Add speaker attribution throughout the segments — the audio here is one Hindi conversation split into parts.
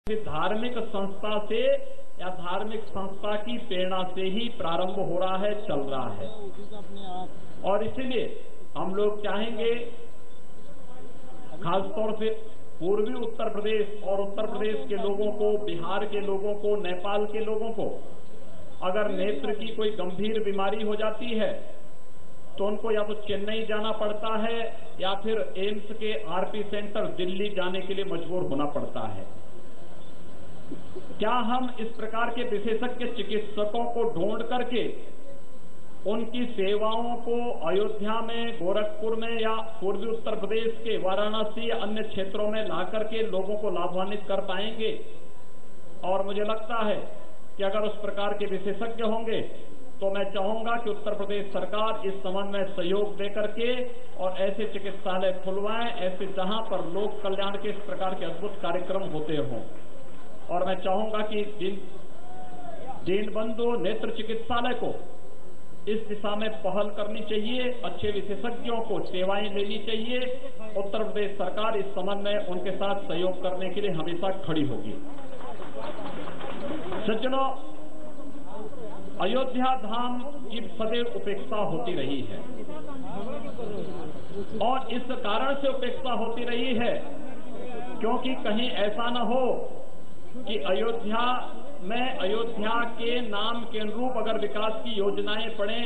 Speaker 1: धार्मिक संस्था से या धार्मिक संस्था की प्रेरणा से ही प्रारंभ हो रहा है, चल रहा है। और इसीलिए हम लोग चाहेंगे खासतौर से पूर्वी उत्तर प्रदेश और उत्तर प्रदेश के लोगों को, बिहार के लोगों को, नेपाल के लोगों को अगर नेत्र की कोई गंभीर बीमारी हो जाती है तो उनको या तो चेन्नई जाना पड़ता है या फिर एम्स के आरपी सेंटर दिल्ली जाने के लिए मजबूर होना पड़ता है। क्या हम इस प्रकार के विशेषज्ञ चिकित्सकों को ढूंढ करके उनकी सेवाओं को अयोध्या में, गोरखपुर में या पूर्वी उत्तर प्रदेश के वाराणसी या अन्य क्षेत्रों में ला करके लोगों को लाभान्वित कर पाएंगे? और मुझे लगता है कि अगर उस प्रकार के विशेषज्ञ होंगे तो मैं चाहूंगा कि उत्तर प्रदेश सरकार इस संबंध में सहयोग देकर के और ऐसे चिकित्सालय खुलवाएं, ऐसे जहां पर लोक कल्याण के इस प्रकार के अद्भुत कार्यक्रम होते हों। और मैं चाहूंगा कि दीनबंधु नेत्र चिकित्सालय को इस दिशा में पहल करनी चाहिए, अच्छे विशेषज्ञों को सेवाएं लेनी चाहिए। उत्तर प्रदेश सरकार इस संबंध में उनके साथ सहयोग करने के लिए हमेशा खड़ी होगी। सज्जनों, अयोध्या धाम की सदैव उपेक्षा होती रही है और इस कारण से उपेक्षा होती रही है क्योंकि कहीं ऐसा न हो कि अयोध्या में अयोध्या के नाम के अनुरूप अगर विकास की योजनाएं पड़े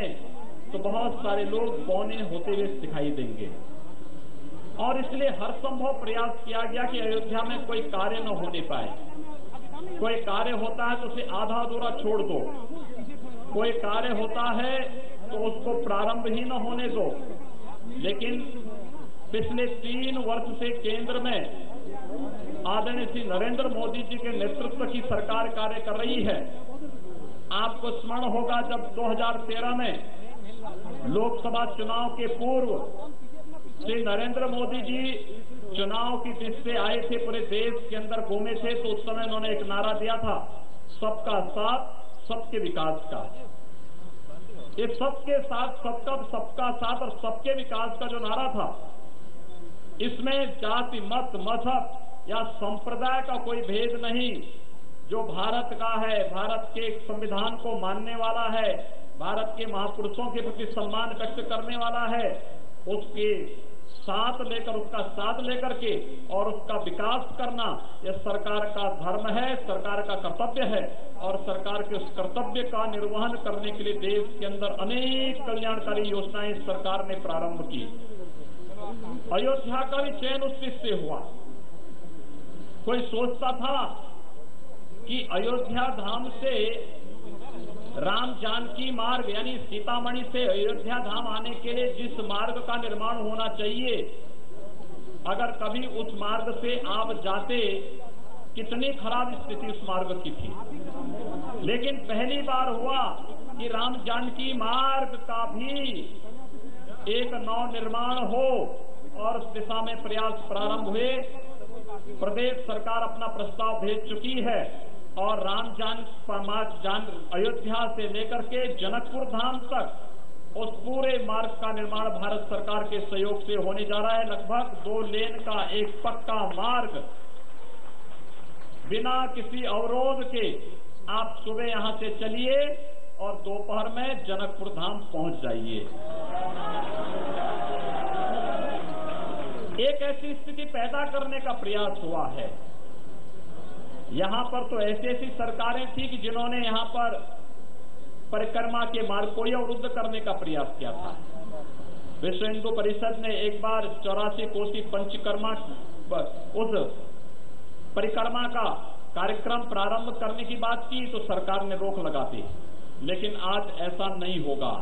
Speaker 1: तो बहुत सारे लोग बौने होते हुए दिखाई देंगे। और इसलिए हर संभव प्रयास किया गया कि अयोध्या में कोई कार्य न होने पाए। कोई कार्य होता है तो उसे आधा अधूरा छोड़ दो, कोई कार्य होता है तो उसको प्रारंभ ही न होने दो। लेकिन पिछले 3 वर्ष से केंद्र में आदरणीय श्री नरेंद्र मोदी जी के नेतृत्व की सरकार कार्य कर रही है। आपको स्मरण होगा जब 2013 में लोकसभा चुनाव के पूर्व श्री नरेंद्र मोदी जी चुनाव की दृष्टि से आए थे, पूरे देश के अंदर घूमे थे, तो उस समय उन्होंने एक नारा दिया था, सबका साथ सबके विकास का। ये सबके साथ, सबका साथ और सबके विकास का जो नारा था, इसमें जाति, मत, मजहब या संप्रदाय का कोई भेद नहीं। जो भारत का है, भारत के संविधान को मानने वाला है, भारत के महापुरुषों के प्रति सम्मान व्यक्त करने वाला है, उसके साथ लेकर, उसका साथ लेकर के और उसका विकास करना यह सरकार का धर्म है, सरकार का कर्तव्य है। और सरकार के उस कर्तव्य का निर्वहन करने के लिए देश के अंदर अनेक कल्याणकारी योजनाएं सरकार ने प्रारंभ की। अयोध्या का भी चयन उस चीज से हुआ। कोई सोचता था कि अयोध्या धाम से राम जानकी मार्ग यानी सीतामढ़ी से अयोध्या धाम आने के लिए जिस मार्ग का निर्माण होना चाहिए, अगर कभी उस मार्ग से आप जाते, कितनी खराब स्थिति उस मार्ग की थी। लेकिन पहली बार हुआ कि राम जानकी मार्ग का भी एक नव निर्माण हो और उस दिशा में प्रयास प्रारंभ हुए। प्रदेश सरकार अपना प्रस्ताव भेज चुकी है और राम अयोध्या से लेकर के जनकपुर धाम तक उस पूरे मार्ग का निर्माण भारत सरकार के सहयोग से होने जा रहा है। लगभग 2 लेन का एक पक्का मार्ग, बिना किसी अवरोध के आप सुबह यहां से चलिए और दोपहर में जनकपुर धाम पहुंच जाइए। एक ऐसी स्थिति पैदा करने का प्रयास हुआ है। यहां पर तो ऐसी सरकारें थी कि जिन्होंने यहां पर परिक्रमा के मार्ग को अवरुद्ध करने का प्रयास किया था। विश्व हिंदू परिषद ने एक बार 84 कोसी पंचकर्मा उस परिक्रमा का कार्यक्रम प्रारंभ करने की बात की तो सरकार ने रोक लगा दी। लेकिन आज ऐसा नहीं होगा।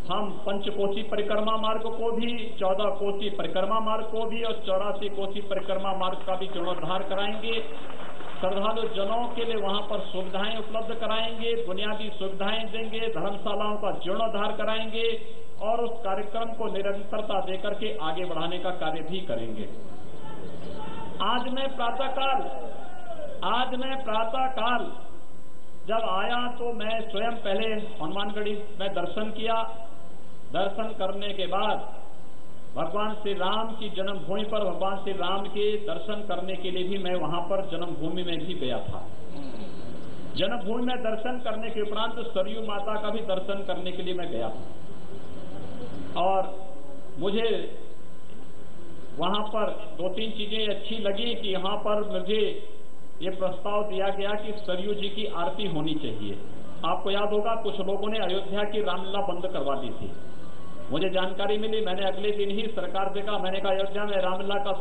Speaker 1: हम पंचकोसी परिक्रमा मार्ग को भी, 14 कोसी परिक्रमा मार्ग को भी और 84 कोसी परिक्रमा मार्ग का भी जीर्णोद्धार कराएंगे। श्रद्धालु जनों के लिए वहां पर सुविधाएं उपलब्ध कराएंगे, बुनियादी सुविधाएं देंगे, धर्मशालाओं का जीर्णोद्धार कराएंगे और उस कार्यक्रम को निरंतरता देकर के आगे बढ़ाने का कार्य भी करेंगे। आज मैं प्रातःकाल जब आया तो मैं स्वयं पहले हनुमानगढ़ी में दर्शन किया। दर्शन करने के बाद भगवान श्री राम की जन्मभूमि पर भगवान श्री राम के दर्शन करने के लिए भी मैं वहां पर जन्मभूमि में भी गया था। जन्मभूमि में दर्शन करने के उपरांत सरयू माता का भी दर्शन करने के लिए मैं गया था और मुझे वहां पर 2-3 चीजें अच्छी लगी कि यहां पर मुझे ये प्रस्ताव दिया गया कि सरयू जी की आरती होनी चाहिए। आपको याद होगा कुछ लोगों ने अयोध्या की रामलीला बंद करवा दी थी। मुझे जानकारी मिली, मैंने अगले दिन ही सरकार से कहा, मैंने कहा अयोध्या में रामलीला का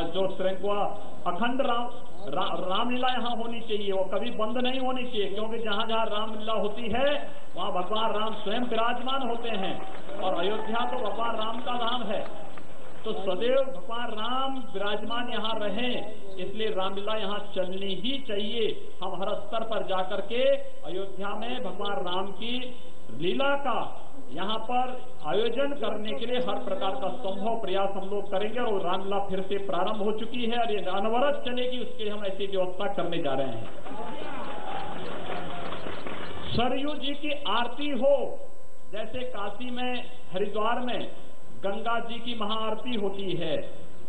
Speaker 1: जो श्रृंखला अखंड रामलीला यहाँ होनी चाहिए, वो कभी बंद नहीं होनी चाहिए, क्योंकि जहाँ जहाँ रामलीला होती है वहाँ भगवान राम स्वयं विराजमान होते हैं और अयोध्या तो भगवान राम का धाम है, तो सदैव भगवान राम विराजमान यहाँ रहे, इसलिए रामलीला यहाँ चलनी ही चाहिए। हम हर स्तर पर जाकर के अयोध्या में भगवान राम की लीला का यहाँ पर आयोजन करने के लिए हर प्रकार का संभव प्रयास हम लोग करेंगे और रामलीला फिर से प्रारंभ हो चुकी है और ये अनवरत चलेगी, उसके लिए हम ऐसी व्यवस्था करने जा रहे हैं। सरयू जी की आरती हो, जैसे काशी में हरिद्वार में गंगा जी की महाआरती होती है,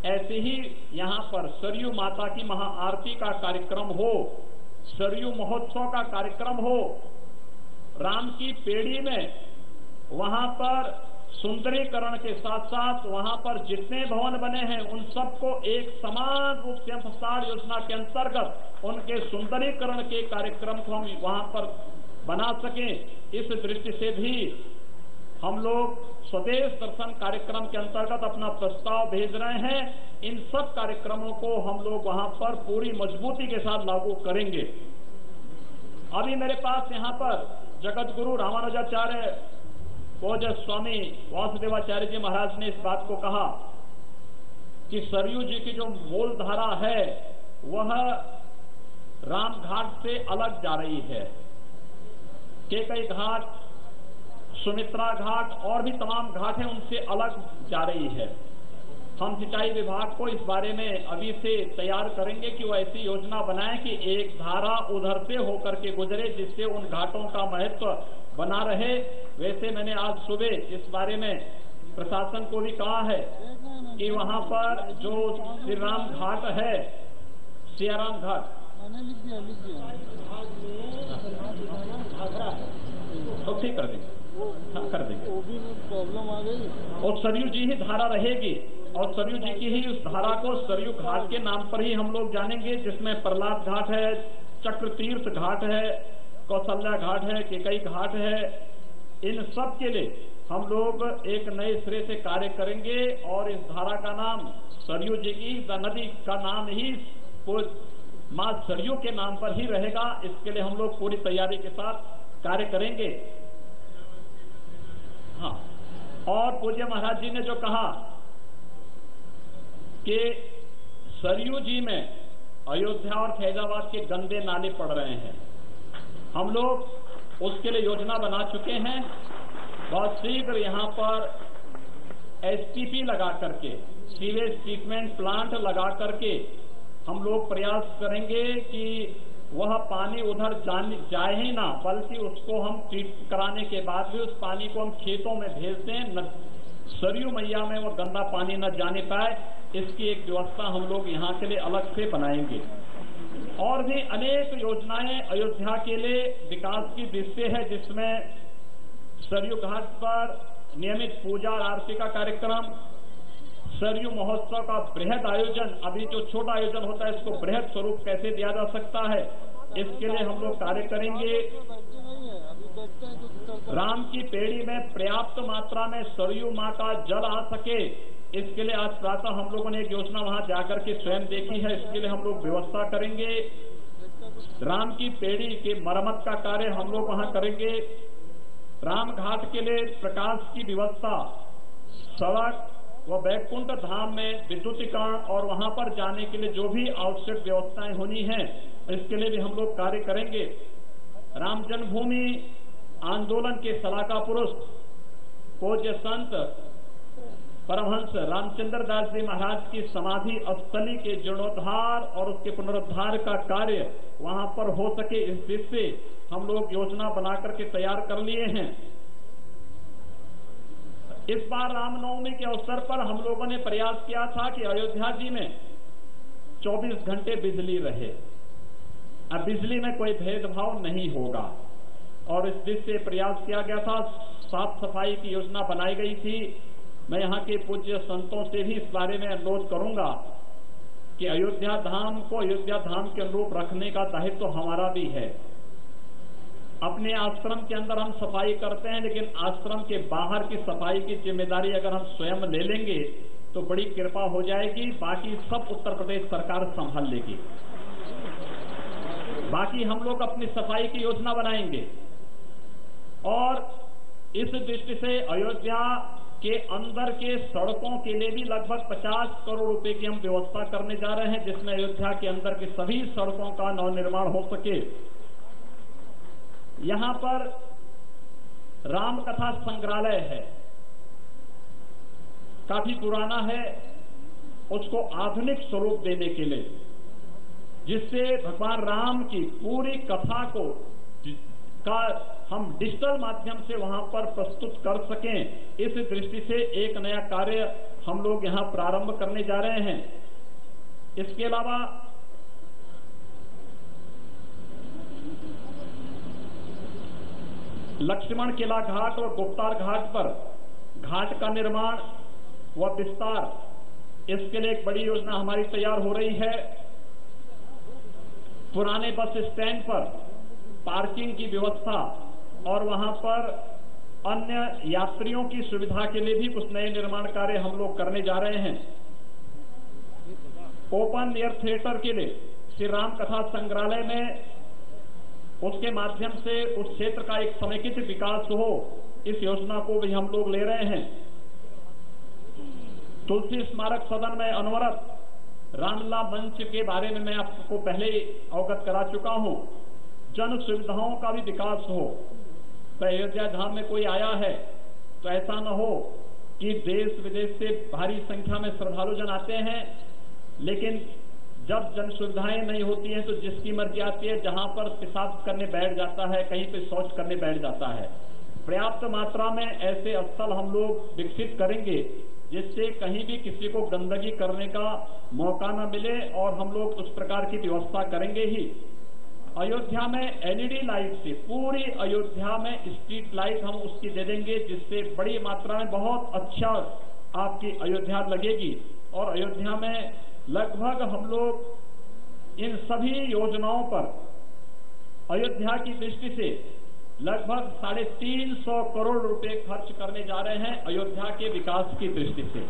Speaker 1: ऐसे ही यहाँ पर सरयू माता की महाआरती का कार्यक्रम हो, सरयू महोत्सव का कार्यक्रम हो। राम की पेड़ी में वहां पर सुंदरीकरण के साथ साथ वहां पर जितने भवन बने हैं उन सबको एक समान रूप से हम प्रसार योजना के अंतर्गत उनके सुंदरीकरण के कार्यक्रम को हम वहां पर बना सकें। इस दृष्टि से भी हम लोग स्वदेश दर्शन कार्यक्रम के अंतर्गत अपना प्रस्ताव भेज रहे हैं। इन सब कार्यक्रमों को हम लोग वहां पर पूरी मजबूती के साथ लागू करेंगे। अभी मेरे पास यहाँ पर जगत गुरु रामानुजाचार्य पूज्य स्वामी वासुदेवाचार्य जी महाराज ने इस बात को कहा कि सरयू जी की जो मूल धारा है वह राम घाट से अलग जा रही है। केकई घाट, सुमित्रा घाट और भी तमाम घाट हैं, उनसे अलग जा रही है। हम सिंचाई विभाग को इस बारे में अभी से तैयार करेंगे कि वो ऐसी योजना बनाए कि एक धारा उधर से होकर के गुजरे, जिससे उन घाटों का महत्व बना रहे। वैसे मैंने आज सुबह इस बारे में प्रशासन को भी कहा है कि वहां पर जो श्री राम घाट है, सियाराम घाट, तो ठीक कर देंगे, हाँ कर देंगे। वो भी प्रॉब्लम आ गई और सरयू जी ही धारा रहेगी और सरयू जी की ही उस धारा को सरयू घाट के नाम पर ही हम लोग जानेंगे, जिसमें प्रहलाद घाट है, चक्र तीर्थ घाट है, कौशल्या घाट है, केकई घाट है। इन सब के लिए हम लोग एक नए सिरे से कार्य करेंगे और इस धारा का नाम सरयू जी की नदी का नाम ही मां सरयू के नाम पर ही रहेगा। इसके लिए हम लोग पूरी तैयारी के साथ कार्य करेंगे। हाँ, और पूज्य महाराज जी ने जो कहा कि सरयू जी में अयोध्या और फैजाबाद के गंदे नाले पड़ रहे हैं, हम लोग उसके लिए योजना बना चुके हैं। बहुत शीघ्र यहाँ पर एसटीपी लगा करके, सीवेज ट्रीटमेंट प्लांट लगा करके हम लोग प्रयास करेंगे कि वह पानी उधर जाए ही ना, बल्कि उसको हम ट्रीट कराने के बाद भी उस पानी को हम खेतों में भेज दें, सरयू मैया में वो गंदा पानी न जाने पाए। इसकी एक व्यवस्था हम लोग यहाँ के लिए अलग से बनाएंगे। और भी अनेक योजनाएं अयोध्या के लिए विकास की दृष्टि है, जिसमें सरयू घाट पर नियमित पूजा और आरती का कार्यक्रम, सरयू महोत्सव का बृहद आयोजन, अभी जो छोटा आयोजन होता है इसको बृहद स्वरूप कैसे दिया जा सकता है, इसके लिए हम लोग कार्य करेंगे। राम की पेड़ी में पर्याप्त मात्रा में सरयू मां का जल आ सके, इसके लिए आज प्रातः हम लोगों ने एक योजना वहां जाकर के स्वयं देखी है, इसके लिए हम लोग व्यवस्था करेंगे। राम की पेड़ी के मरम्मत का कार्य हम लोग वहां करेंगे। राम घाट के लिए प्रकाश की व्यवस्था, सड़क व बैकुंठ धाम में विद्युतीकरण और वहां पर जाने के लिए जो भी आवश्यक व्यवस्थाएं होनी है, इसके लिए भी हम लोग कार्य करेंगे। राम जन्मभूमि आंदोलन के सलाहका पुरुष पूज्य संत परमहंस रामचंद्र दास जी महाराज की समाधि स्थली के जीर्णोद्धार और उसके पुनरुद्धार का कार्य वहां पर हो सके, इस दृष्टि से हम लोग योजना बना करके तैयार कर लिए हैं। इस बार रामनवमी के अवसर पर हम लोगों ने प्रयास किया था कि अयोध्या जी में 24 घंटे बिजली रहे। अब बिजली में कोई भेदभाव नहीं होगा और इस दृष्टि से प्रयास किया गया था। साफ सफाई की योजना बनाई गई थी। मैं यहाँ के पूज्य संतों से भी इस बारे में अनुरोध करूंगा कि अयोध्या धाम को अयोध्या धाम के अनुरूप रखने का दायित्व तो हमारा भी है। अपने आश्रम के अंदर हम सफाई करते हैं, लेकिन आश्रम के बाहर की सफाई की जिम्मेदारी अगर हम स्वयं ले लेंगे तो बड़ी कृपा हो जाएगी। बाकी सब उत्तर प्रदेश सरकार संभाल लेगी। बाकी हम लोग अपनी सफाई की योजना बनाएंगे और इस दृष्टि से अयोध्या के अंदर के सड़कों के लिए भी लगभग 50 करोड़ रुपए की हम व्यवस्था करने जा रहे हैं, जिसमें अयोध्या के अंदर की सभी सड़कों का नवनिर्माण हो सके। यहां पर रामकथा संग्रहालय है, काफी पुराना है। उसको आधुनिक स्वरूप देने के लिए, जिससे भगवान राम की पूरी कथा को हम डिजिटल माध्यम से वहां पर प्रस्तुत कर सकें, इस दृष्टि से एक नया कार्य हम लोग यहां प्रारंभ करने जा रहे हैं। इसके अलावा लक्ष्मण किला घाट और गुप्तार घाट पर घाट का निर्माण व विस्तार, इसके लिए एक बड़ी योजना हमारी तैयार हो रही है। पुराने बस स्टैंड पर पार्किंग की व्यवस्था और वहां पर अन्य यात्रियों की सुविधा के लिए भी कुछ नए निर्माण कार्य हम लोग करने जा रहे हैं। ओपन एयर थिएटर के लिए श्री राम कथा संग्रहालय में उसके माध्यम से उस क्षेत्र का एक समेकित विकास हो, इस योजना को भी हम लोग ले रहे हैं। तुलसी स्मारक सदन में अनवरत रामलला मंच के बारे में मैं आपको पहले अवगत करा चुका हूं। जन सुविधाओं का भी विकास हो। तो अयोध्या धाम में कोई आया है तो ऐसा न हो कि देश विदेश से भारी संख्या में श्रद्धालु जन आते हैं, लेकिन जब जन सुविधाएं नहीं होती हैं तो जिसकी मर्जी आती है, जहां पर पेशाब करने बैठ जाता है, कहीं पे शौच करने बैठ जाता है। पर्याप्त मात्रा में ऐसे स्थल हम लोग विकसित करेंगे जिससे कहीं भी किसी को गंदगी करने का मौका न मिले, और हम लोग उस प्रकार की व्यवस्था करेंगे ही। अयोध्या में एलईडी लाइट से पूरी अयोध्या में स्ट्रीट लाइट हम उसकी दे देंगे, जिससे बड़ी मात्रा में बहुत अच्छा आपकी अयोध्या लगेगी। और अयोध्या में लगभग हम लोग इन सभी योजनाओं पर अयोध्या की दृष्टि से लगभग 350 करोड़ रुपए खर्च करने जा रहे हैं अयोध्या के विकास की दृष्टि से।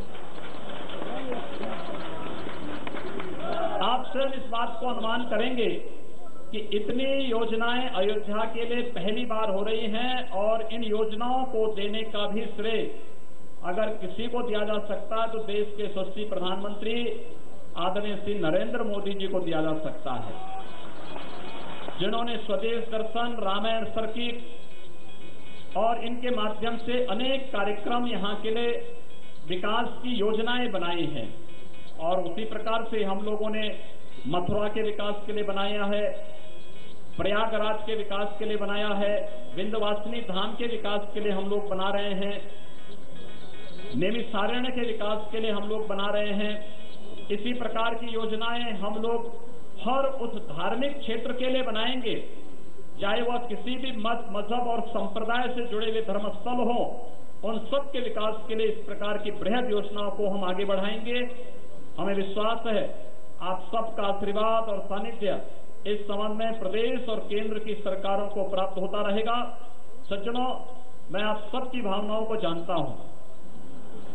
Speaker 1: आप सिर्फ इस बात को अनुमान करेंगे कि इतनी योजनाएं अयोध्या के लिए पहली बार हो रही हैं, और इन योजनाओं को देने का भी श्रेय अगर किसी को दिया जा सकता है तो देश के यशस्वी प्रधानमंत्री आदरणीय श्री नरेंद्र मोदी जी को दिया जा सकता है, जिन्होंने स्वदेश दर्शन, रामायण सर्किट और इनके माध्यम से अनेक कार्यक्रम यहाँ के लिए विकास की योजनाएं बनाई हैं। और उसी प्रकार से हम लोगों ने मथुरा के विकास के लिए बनाया है, प्रयागराज के विकास के लिए बनाया है, विंध्यवासिनी धाम के विकास के लिए हम लोग बना रहे हैं, नैमिषारण्य के विकास के लिए हम लोग बना रहे हैं। इसी प्रकार की योजनाएं हम लोग हर उस धार्मिक क्षेत्र के लिए बनाएंगे, चाहे वह किसी भी मत, मजहब और संप्रदाय से जुड़े हुए धर्मस्थल हो, उन सब के विकास के लिए इस प्रकार की बृहद योजनाओं को हम आगे बढ़ाएंगे। हमें विश्वास है आप सबका आशीर्वाद और सानिध्य इस संबंध में प्रदेश और केंद्र की सरकारों को प्राप्त होता रहेगा। सज्जनों, मैं आप सबकी भावनाओं को जानता हूं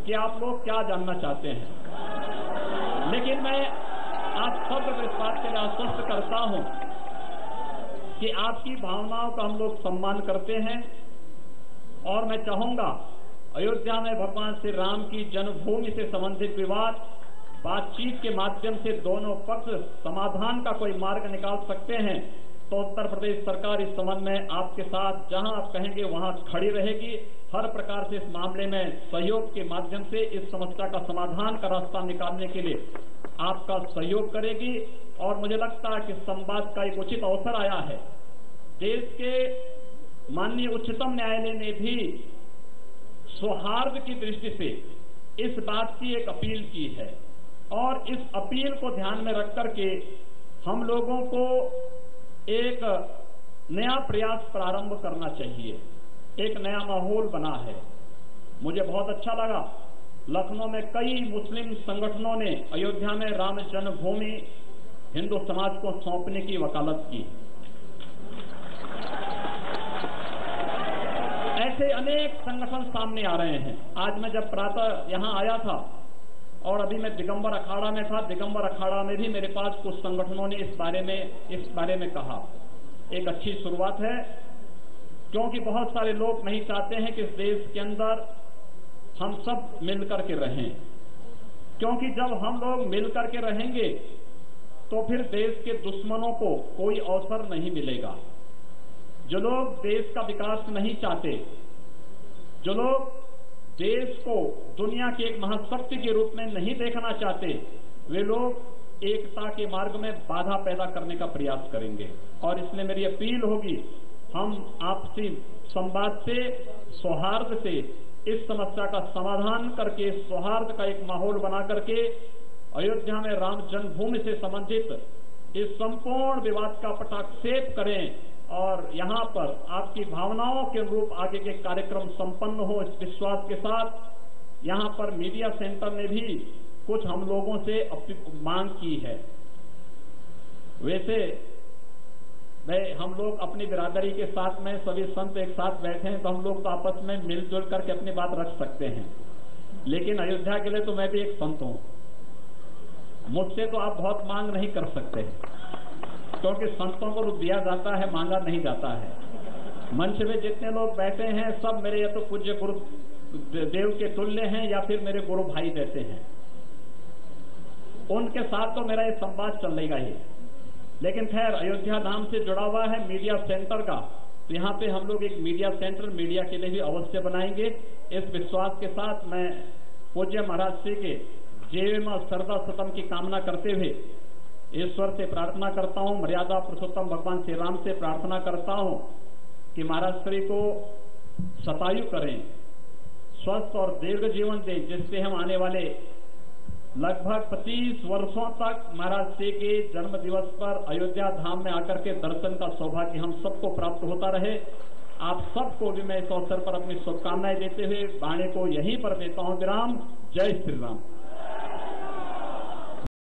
Speaker 1: कि आप लोग क्या जानना चाहते हैं, लेकिन मैं आप सब इस बात के लिए आश्वस्त करता हूं कि आपकी भावनाओं का हम लोग सम्मान करते हैं। और मैं चाहूंगा अयोध्या में भगवान श्री राम की जन्मभूमि से संबंधित विवाद बातचीत के माध्यम से दोनों पक्ष समाधान का कोई मार्ग निकाल सकते हैं, तो उत्तर प्रदेश सरकार इस संबंध में आपके साथ जहां आप कहेंगे वहां खड़ी रहेगी। हर प्रकार से इस मामले में सहयोग के माध्यम से इस समस्या का समाधान का रास्ता निकालने के लिए आपका सहयोग करेगी। और मुझे लगता है कि संवाद का एक उचित अवसर आया है। देश के माननीय उच्चतम न्यायालय ने भी सौहार्द की दृष्टि से इस बात की एक अपील की है और इस अपील को ध्यान में रख करके हम लोगों को एक नया प्रयास प्रारंभ करना चाहिए। एक नया माहौल बना है। मुझे बहुत अच्छा लगा, लखनऊ में कई मुस्लिम संगठनों ने अयोध्या में राम जन्मभूमि हिंदू समाज को सौंपने की वकालत की। ऐसे अनेक संगठन सामने आ रहे हैं। आज मैं जब प्रातः यहां आया था और अभी मैं दिगंबर अखाड़ा में था, दिगंबर अखाड़ा में भी मेरे पास कुछ संगठनों ने इस बारे में कहा। एक अच्छी शुरुआत है, क्योंकि बहुत सारे लोग नहीं चाहते हैं कि इस देश के अंदर हम सब मिलकर के रहें, क्योंकि जब हम लोग मिलकर के रहेंगे तो फिर देश के दुश्मनों को कोई अवसर नहीं मिलेगा। जो लोग देश का विकास नहीं चाहते, जो लोग देश को दुनिया की एक महाशक्ति के रूप में नहीं देखना चाहते, वे लोग एकता के मार्ग में बाधा पैदा करने का प्रयास करेंगे। और इसलिए मेरी अपील होगी, हम आपसी संवाद से, सौहार्द से इस समस्या का समाधान करके, सौहार्द का एक माहौल बना करके अयोध्या में राम जन्मभूमि से संबंधित इस संपूर्ण विवाद का पटाक्षेप करें और यहां पर आपकी भावनाओं के अनुरूप आगे के कार्यक्रम संपन्न हो। इस विश्वास के साथ यहां पर मीडिया सेंटर ने भी कुछ हम लोगों से मांग की है। वैसे हम लोग अपनी बिरादरी के साथ में सभी संत एक साथ बैठे हैं तो हम लोग तो आपस में मिलजुल करके अपनी बात रख सकते हैं, लेकिन अयोध्या के लिए तो मैं भी एक संत हूं। मुझसे तो आप बहुत मांग नहीं कर सकते, क्योंकि संतों को दिया जाता है, मांगा नहीं जाता है। मंच में जितने लोग बैठे हैं सब मेरे या तो पूज्य गुरु देव के तुल्य हैं या फिर मेरे गुरु भाई जैसे हैं। उनके साथ तो मेरा ये संवाद चलेगा ही। लेकिन खैर, अयोध्या धाम से जुड़ा हुआ है मीडिया सेंटर का, तो यहाँ पे हम लोग एक मीडिया सेंटर मीडिया के लिए भी अवश्य बनाएंगे। इस विश्वास के साथ मैं पूज्य महाराज श्री के जीवन और सरदा सतम की कामना करते हुए ईश्वर से प्रार्थना करता हूं, मर्यादा पुरुषोत्तम भगवान श्री राम से प्रार्थना करता हूं कि महाराज श्री को शतायु करें, स्वस्थ और दीर्घ जीवन दें, जिससे हम आने वाले लगभग 25 वर्षों तक महाराज श्री के जन्म दिवस पर अयोध्या धाम में आकर के दर्शन का सौभाग्य हम सबको प्राप्त होता रहे। आप सबको भी मैं इस अवसर पर अपनी शुभकामनाएं देते हुए वाणी को यहीं पर देता हूं विराम। जय श्री राम।